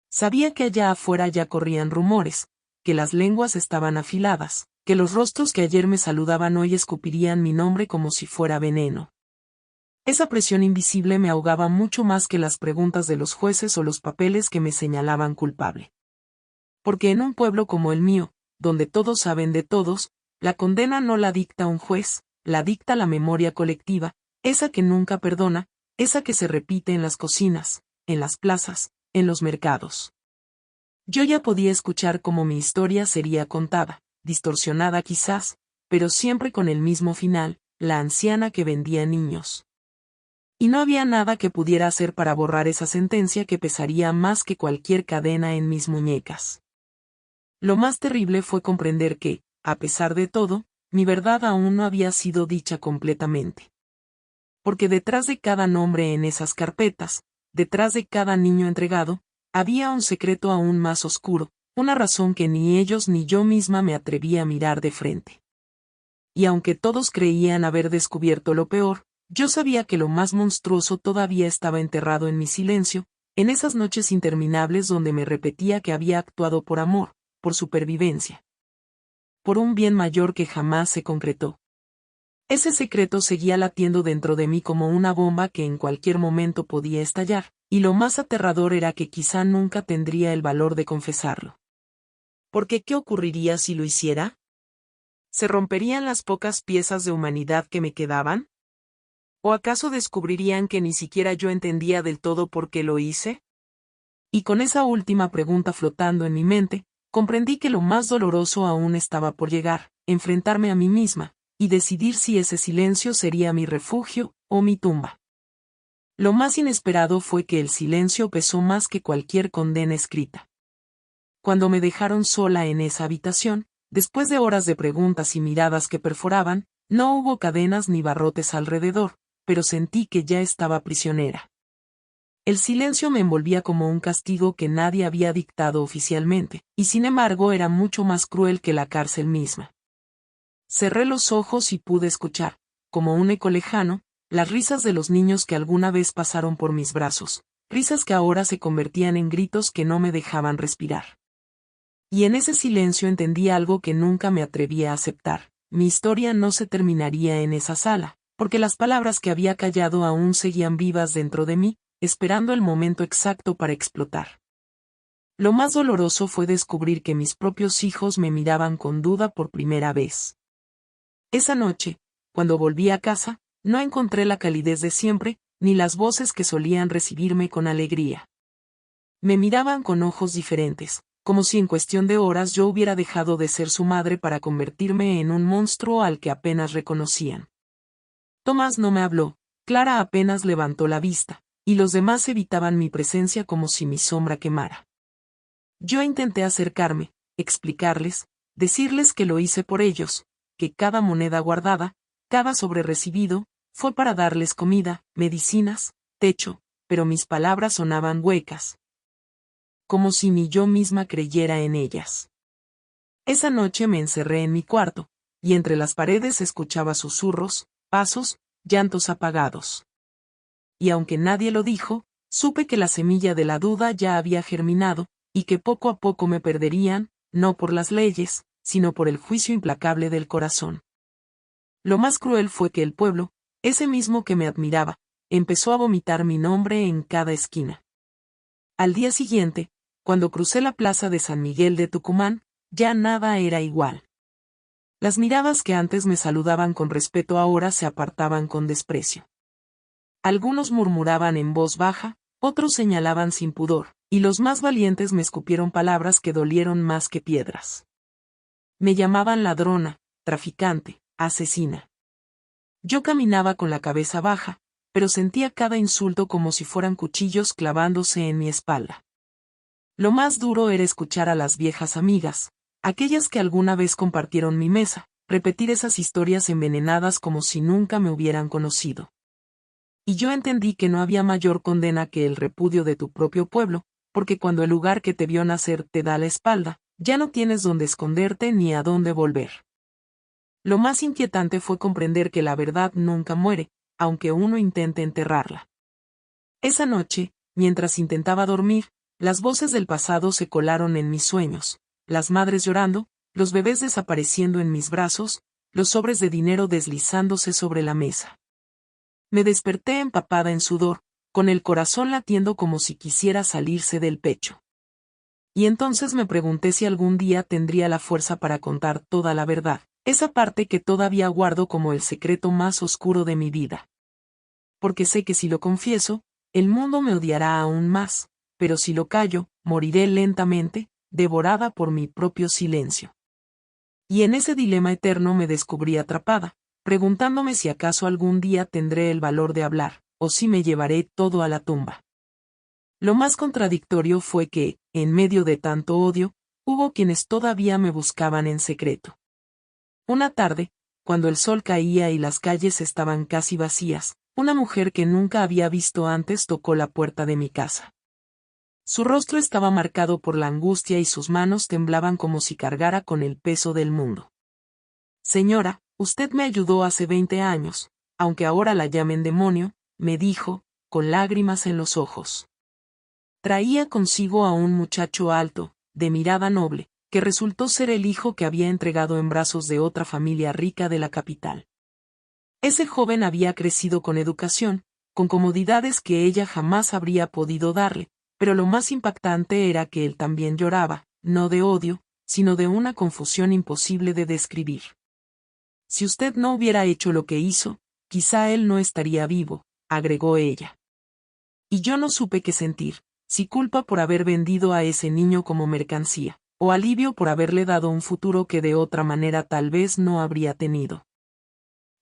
Sabía que allá afuera ya corrían rumores, que las lenguas estaban afiladas, que los rostros que ayer me saludaban hoy escupirían mi nombre como si fuera veneno. Esa presión invisible me ahogaba mucho más que las preguntas de los jueces o los papeles que me señalaban culpable. Porque en un pueblo como el mío, donde todos saben de todos, la condena no la dicta un juez, la dicta la memoria colectiva, esa que nunca perdona, esa que se repite en las cocinas, en las plazas, en los mercados. Yo ya podía escuchar cómo mi historia sería contada, distorsionada quizás, pero siempre con el mismo final, la anciana que vendía niños. Y no había nada que pudiera hacer para borrar esa sentencia que pesaría más que cualquier cadena en mis muñecas. Lo más terrible fue comprender que, a pesar de todo, mi verdad aún no había sido dicha completamente. Porque detrás de cada nombre en esas carpetas, detrás de cada niño entregado, había un secreto aún más oscuro, una razón que ni ellos ni yo misma me atrevía a mirar de frente. Y aunque todos creían haber descubierto lo peor, yo sabía que lo más monstruoso todavía estaba enterrado en mi silencio, en esas noches interminables donde me repetía que había actuado por amor, por supervivencia. Por un bien mayor que jamás se concretó. Ese secreto seguía latiendo dentro de mí como una bomba que en cualquier momento podía estallar, y lo más aterrador era que quizá nunca tendría el valor de confesarlo. Porque ¿qué ocurriría si lo hiciera? ¿Se romperían las pocas piezas de humanidad que me quedaban? ¿O acaso descubrirían que ni siquiera yo entendía del todo por qué lo hice? Y con esa última pregunta flotando en mi mente, comprendí que lo más doloroso aún estaba por llegar, enfrentarme a mí misma, y decidir si ese silencio sería mi refugio o mi tumba. Lo más inesperado fue que el silencio pesó más que cualquier condena escrita. Cuando me dejaron sola en esa habitación, después de horas de preguntas y miradas que perforaban, no hubo cadenas ni barrotes alrededor, pero sentí que ya estaba prisionera. El silencio me envolvía como un castigo que nadie había dictado oficialmente, y sin embargo era mucho más cruel que la cárcel misma. Cerré los ojos y pude escuchar, como un eco lejano, las risas de los niños que alguna vez pasaron por mis brazos, risas que ahora se convertían en gritos que no me dejaban respirar. Y en ese silencio entendí algo que nunca me atrevía a aceptar: mi historia no se terminaría en esa sala, porque las palabras que había callado aún seguían vivas dentro de mí, esperando el momento exacto para explotar. Lo más doloroso fue descubrir que mis propios hijos me miraban con duda por primera vez. Esa noche, cuando volví a casa, no encontré la calidez de siempre, ni las voces que solían recibirme con alegría. Me miraban con ojos diferentes, como si en cuestión de horas yo hubiera dejado de ser su madre para convertirme en un monstruo al que apenas reconocían. Tomás no me habló, Clara apenas levantó la vista, y los demás evitaban mi presencia como si mi sombra quemara. Yo intenté acercarme, explicarles, decirles que lo hice por ellos, que cada moneda guardada, cada sobre recibido, fue para darles comida, medicinas, techo, pero mis palabras sonaban huecas. Como si ni yo misma creyera en ellas. Esa noche me encerré en mi cuarto, y entre las paredes escuchaba susurros, pasos, llantos apagados. Y aunque nadie lo dijo, supe que la semilla de la duda ya había germinado, y que poco a poco me perderían, no por las leyes, sino por el juicio implacable del corazón. Lo más cruel fue que el pueblo, ese mismo que me admiraba, empezó a vomitar mi nombre en cada esquina. Al día siguiente, cuando crucé la plaza de San Miguel de Tucumán, ya nada era igual. Las miradas que antes me saludaban con respeto ahora se apartaban con desprecio. Algunos murmuraban en voz baja, otros señalaban sin pudor, y los más valientes me escupieron palabras que dolieron más que piedras. Me llamaban ladrona, traficante, asesina. Yo caminaba con la cabeza baja, pero sentía cada insulto como si fueran cuchillos clavándose en mi espalda. Lo más duro era escuchar a las viejas amigas, aquellas que alguna vez compartieron mi mesa, repetir esas historias envenenadas como si nunca me hubieran conocido. Y yo entendí que no había mayor condena que el repudio de tu propio pueblo, porque cuando el lugar que te vio nacer te da la espalda, Ya no tienes dónde esconderte ni a dónde volver. Lo más inquietante fue comprender que la verdad nunca muere, aunque uno intente enterrarla. Esa noche, mientras intentaba dormir, las voces del pasado se colaron en mis sueños, las madres llorando, los bebés desapareciendo en mis brazos, los sobres de dinero deslizándose sobre la mesa. Me desperté empapada en sudor, con el corazón latiendo como si quisiera salirse del pecho. Y entonces me pregunté si algún día tendría la fuerza para contar toda la verdad, esa parte que todavía guardo como el secreto más oscuro de mi vida. Porque sé que si lo confieso, el mundo me odiará aún más, pero si lo callo, moriré lentamente, devorada por mi propio silencio. Y en ese dilema eterno me descubrí atrapada, preguntándome si acaso algún día tendré el valor de hablar, o si me llevaré todo a la tumba. Lo más contradictorio fue que, en medio de tanto odio, hubo quienes todavía me buscaban en secreto. Una tarde, cuando el sol caía y las calles estaban casi vacías, una mujer que nunca había visto antes tocó la puerta de mi casa. Su rostro estaba marcado por la angustia y sus manos temblaban como si cargara con el peso del mundo. Señora, usted me ayudó hace 20 años, aunque ahora la llamen demonio, me dijo, con lágrimas en los ojos. Traía consigo a un muchacho alto, de mirada noble, que resultó ser el hijo que había entregado en brazos de otra familia rica de la capital. Ese joven había crecido con educación, con comodidades que ella jamás habría podido darle, pero lo más impactante era que él también lloraba, no de odio, sino de una confusión imposible de describir. Si usted no hubiera hecho lo que hizo, quizá él no estaría vivo, agregó ella. Y yo no supe qué sentir, si culpa por haber vendido a ese niño como mercancía, o alivio por haberle dado un futuro que de otra manera tal vez no habría tenido.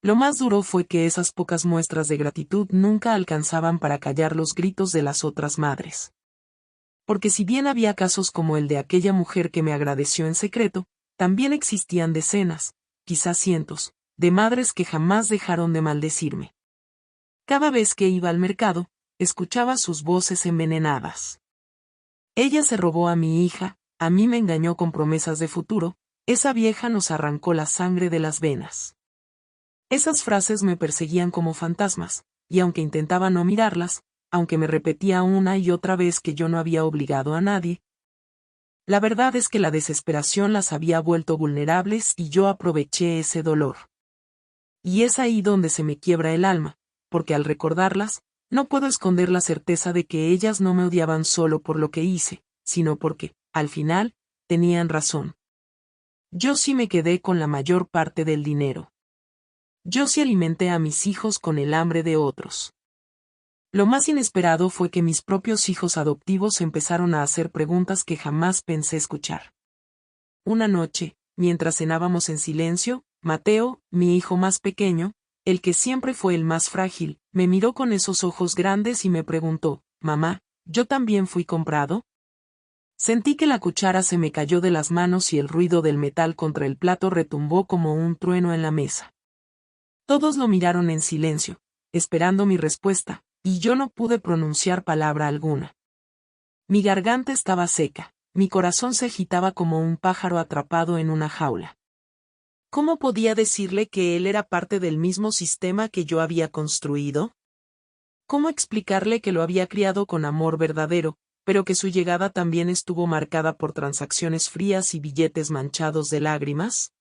Lo más duro fue que esas pocas muestras de gratitud nunca alcanzaban para callar los gritos de las otras madres. Porque si bien había casos como el de aquella mujer que me agradeció en secreto, también existían decenas, quizás cientos, de madres que jamás dejaron de maldecirme. Cada vez que iba al mercado, escuchaba sus voces envenenadas. Ella se robó a mi hija, a mí me engañó con promesas de futuro, esa vieja nos arrancó la sangre de las venas. Esas frases me perseguían como fantasmas, y aunque intentaba no mirarlas, aunque me repetía una y otra vez que yo no había obligado a nadie, la verdad es que la desesperación las había vuelto vulnerables y yo aproveché ese dolor. Y es ahí donde se me quiebra el alma, porque al recordarlas, no puedo esconder la certeza de que ellas no me odiaban solo por lo que hice, sino porque, al final, tenían razón. Yo sí me quedé con la mayor parte del dinero. Yo sí alimenté a mis hijos con el hambre de otros. Lo más inesperado fue que mis propios hijos adoptivos empezaron a hacer preguntas que jamás pensé escuchar. Una noche, mientras cenábamos en silencio, Mateo, mi hijo más pequeño, el que siempre fue el más frágil, me miró con esos ojos grandes y me preguntó, «Mamá, ¿yo también fui comprado?» Sentí que la cuchara se me cayó de las manos y el ruido del metal contra el plato retumbó como un trueno en la mesa. Todos lo miraron en silencio, esperando mi respuesta, y yo no pude pronunciar palabra alguna. Mi garganta estaba seca, mi corazón se agitaba como un pájaro atrapado en una jaula. ¿Cómo podía decirle que él era parte del mismo sistema que yo había construido? ¿Cómo explicarle que lo había criado con amor verdadero, pero que su llegada también estuvo marcada por transacciones frías y billetes manchados de lágrimas?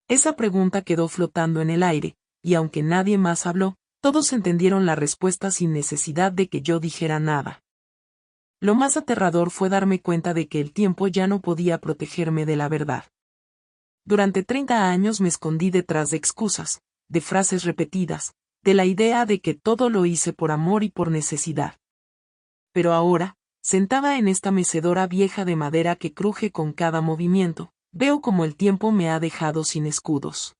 Esa pregunta quedó flotando en el aire, y aunque nadie más habló, todos entendieron la respuesta sin necesidad de que yo dijera nada. Lo más aterrador fue darme cuenta de que el tiempo ya no podía protegerme de la verdad. Durante 30 años me escondí detrás de excusas, de frases repetidas, de la idea de que todo lo hice por amor y por necesidad. Pero ahora, sentada en esta mecedora vieja de madera que cruje con cada movimiento, veo como el tiempo me ha dejado sin escudos.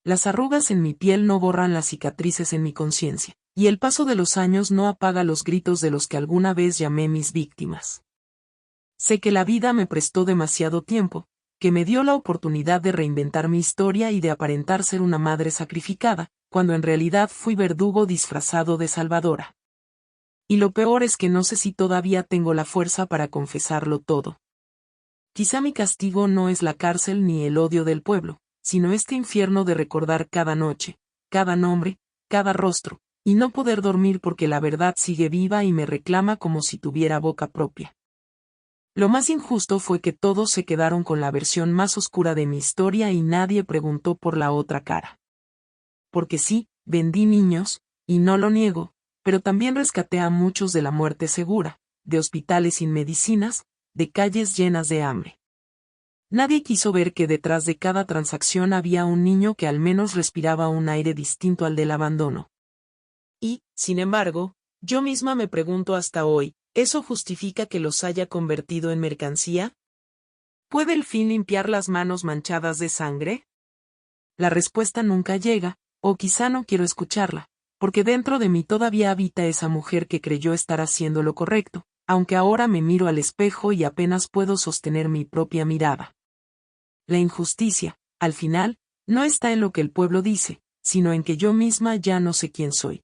Las arrugas en mi piel no borran las cicatrices en mi conciencia, y el paso de los años no apaga los gritos de los que alguna vez llamé mis víctimas. Sé que la vida me prestó demasiado tiempo, que me dio la oportunidad de reinventar mi historia y de aparentar ser una madre sacrificada, cuando en realidad fui verdugo disfrazado de salvadora. Y lo peor es que no sé si todavía tengo la fuerza para confesarlo todo. Quizá mi castigo no es la cárcel ni el odio del pueblo, sino este infierno de recordar cada noche, cada nombre, cada rostro, y no poder dormir porque la verdad sigue viva y me reclama como si tuviera boca propia. Lo más injusto fue que todos se quedaron con la versión más oscura de mi historia y nadie preguntó por la otra cara. Porque sí, vendí niños, y no lo niego, pero también rescaté a muchos de la muerte segura, de hospitales sin medicinas, de calles llenas de hambre. Nadie quiso ver que detrás de cada transacción había un niño que al menos respiraba un aire distinto al del abandono. Y, sin embargo, yo misma me pregunto hasta hoy, ¿eso justifica que los haya convertido en mercancía? ¿Puede el fin limpiar las manos manchadas de sangre? La respuesta nunca llega, o quizá no quiero escucharla, porque dentro de mí todavía habita esa mujer que creyó estar haciendo lo correcto, aunque ahora me miro al espejo y apenas puedo sostener mi propia mirada. La injusticia, al final, no está en lo que el pueblo dice, sino en que yo misma ya no sé quién soy.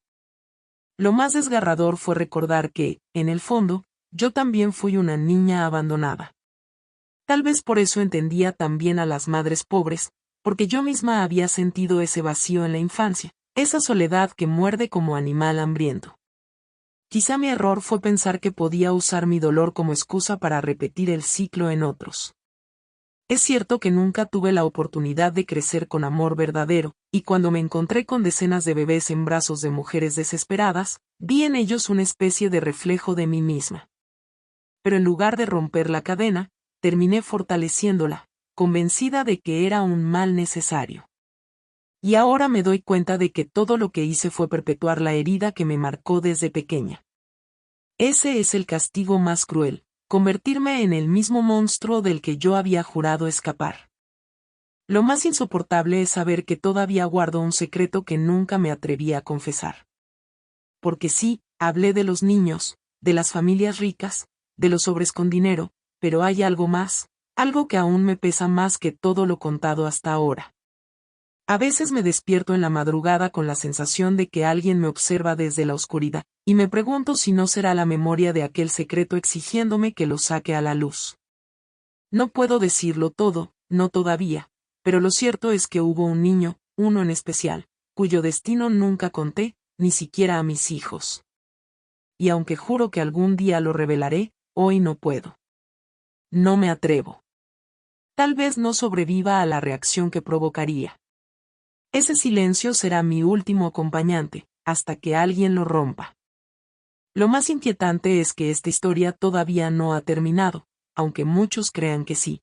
Lo más desgarrador fue recordar que, en el fondo, yo también fui una niña abandonada. Tal vez por eso entendía tan bien a las madres pobres, porque yo misma había sentido ese vacío en la infancia, esa soledad que muerde como animal hambriento. Quizá mi error fue pensar que podía usar mi dolor como excusa para repetir el ciclo en otros. Es cierto que nunca tuve la oportunidad de crecer con amor verdadero, y cuando me encontré con decenas de bebés en brazos de mujeres desesperadas, vi en ellos una especie de reflejo de mí misma. Pero en lugar de romper la cadena, terminé fortaleciéndola, convencida de que era un mal necesario. Y ahora me doy cuenta de que todo lo que hice fue perpetuar la herida que me marcó desde pequeña. Ese es el castigo más cruel, convertirme en el mismo monstruo del que yo había jurado escapar. Lo más insoportable es saber que todavía guardo un secreto que nunca me atreví a confesar. Porque sí, hablé de los niños, de las familias ricas, de los sobres con dinero, pero hay algo más, algo que aún me pesa más que todo lo contado hasta ahora. A veces me despierto en la madrugada con la sensación de que alguien me observa desde la oscuridad, y me pregunto si no será la memoria de aquel secreto exigiéndome que lo saque a la luz. No puedo decirlo todo, no todavía, pero lo cierto es que hubo un niño, uno en especial, cuyo destino nunca conté, ni siquiera a mis hijos. Y aunque juro que algún día lo revelaré, hoy no puedo. No me atrevo. Tal vez no sobreviva a la reacción que provocaría. Ese silencio será mi último acompañante, hasta que alguien lo rompa. Lo más inquietante es que esta historia todavía no ha terminado, aunque muchos crean que sí.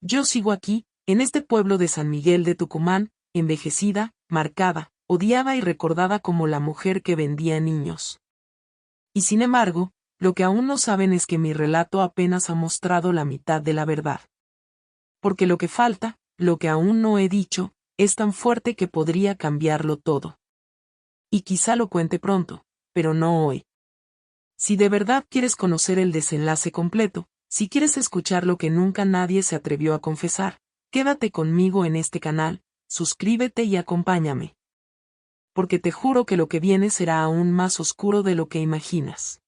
Yo sigo aquí, en este pueblo de San Miguel de Tucumán, envejecida, marcada, odiada y recordada como la mujer que vendía niños. Y sin embargo, lo que aún no saben es que mi relato apenas ha mostrado la mitad de la verdad. Porque lo que falta, lo que aún no he dicho, es tan fuerte que podría cambiarlo todo. Y quizá lo cuente pronto, pero no hoy. Si de verdad quieres conocer el desenlace completo, si quieres escuchar lo que nunca nadie se atrevió a confesar, quédate conmigo en este canal, suscríbete y acompáñame. Porque te juro que lo que viene será aún más oscuro de lo que imaginas.